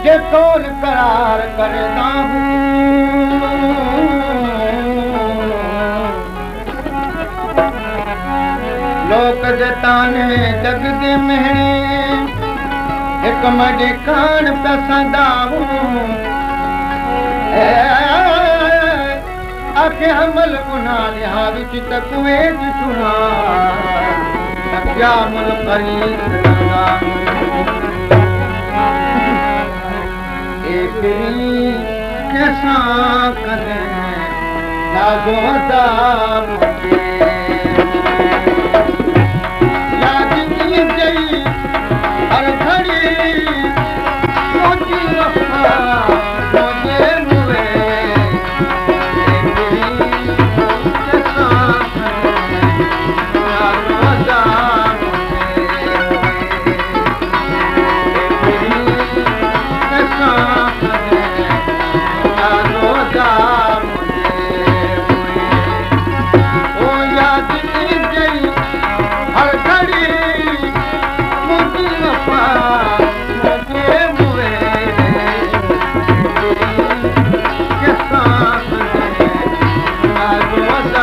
जे तोल करार करदा हूं लोक जे ताने जग दे मेहणे हिक मजे खान पसंदा हूं आखे हमल गुना लिहा विच तकुए सुना क्या मुल खरीद लगा कैसा करें नाज़ो अदा मुझे याद की गई हर घड़ी मुझे वफा मुझे मुए कैसा करें नाज़ो अदा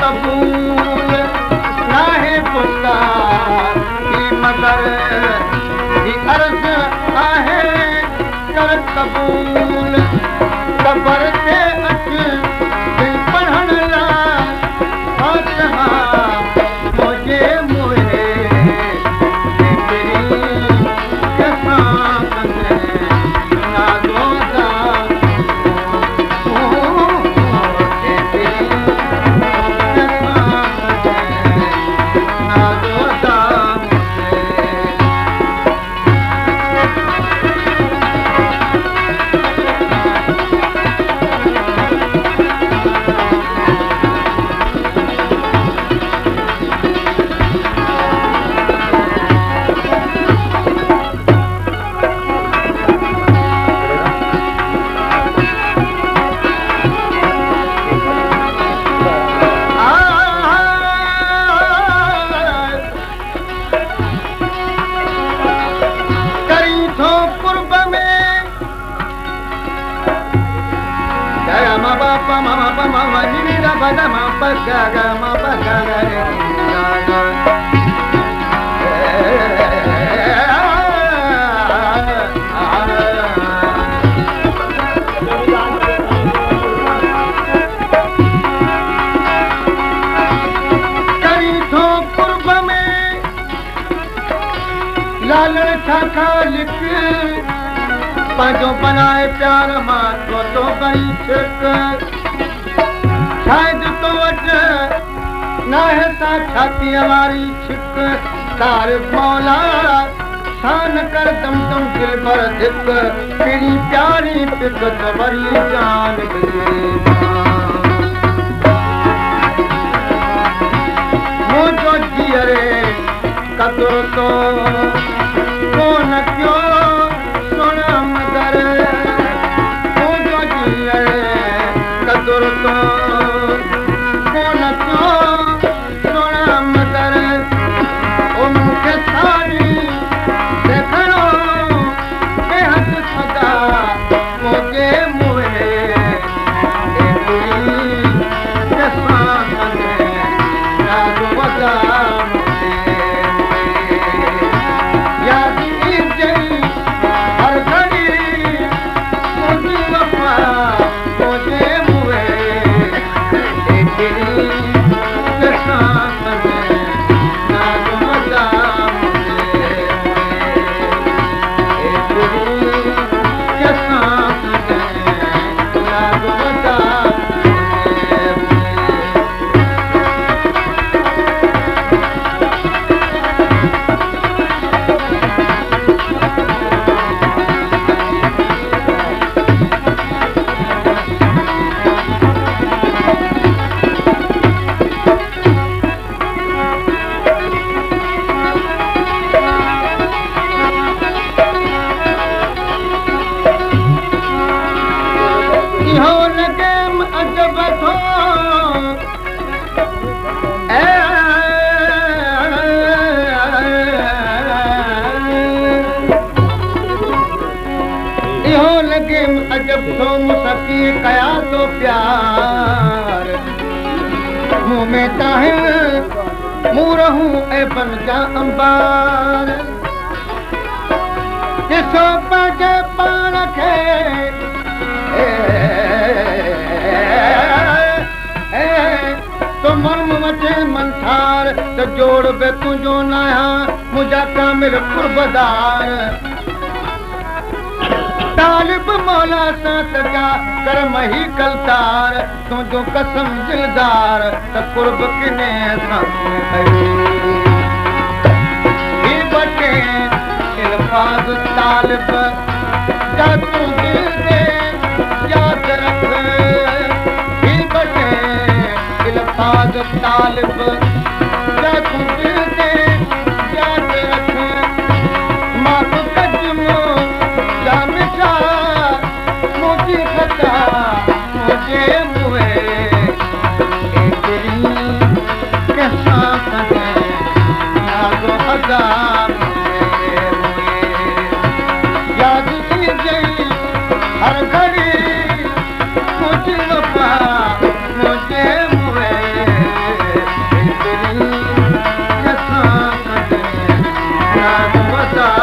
कबूल नाहे पुता की मदर की अर्ज आहे कर कबूल कबर ते अच दिल पढ़ण ला फातिहा मुझे मुए तेरी कैसा कंदे नाज़ो दा लालण छा खालिक पंहिंजो बनाए प्यार मां तो कई छिक शायदि तो वटि नाहे सा छातीअ वारी छिक तार मौला शान कर दम दम दिल भर धिक कहिड़ी प्यारी पिक त वरी जान मुंहिंजो जीअरे कदुर तो कोन कयो सुण मदर मुंहिंजो जीअरे कदुर तो कोन कयो सुण मदर ओ मूंखे सारी देखणो बेहद सदा मुंहिंजे मुंहे कैसा कने नाज़ो अदा इहो लॻे अजब थो मुसकी कया तो प्यार मुंह में ताहिं मूं रहूं ऐं बन जा अंबार ॾिसो पंहिंजे पाण खे तो मर्म वठे मंथार त जोड़ बि तुंहिंजो न आहियां मुंहिंजा कामिल कुर्बदार तालिब मौला सां सजा कर मही कलतार तुंहिंजो कसम दिलदार त कुर्ब किने सां ही बटे इल्फाज़ तालिब जा तूं दिल दे याद रख ही बटे इल्फाज़ तालिब जा तूं दिल दे याद रख माफ़ कजमो जा मिठा मुझी खता मुझे मुए तेरी कैसा सजे यादो हजार याद की गई हर घड़ी मुझे वफा मुझे मुए तेरी कैसा सजे यादो हजार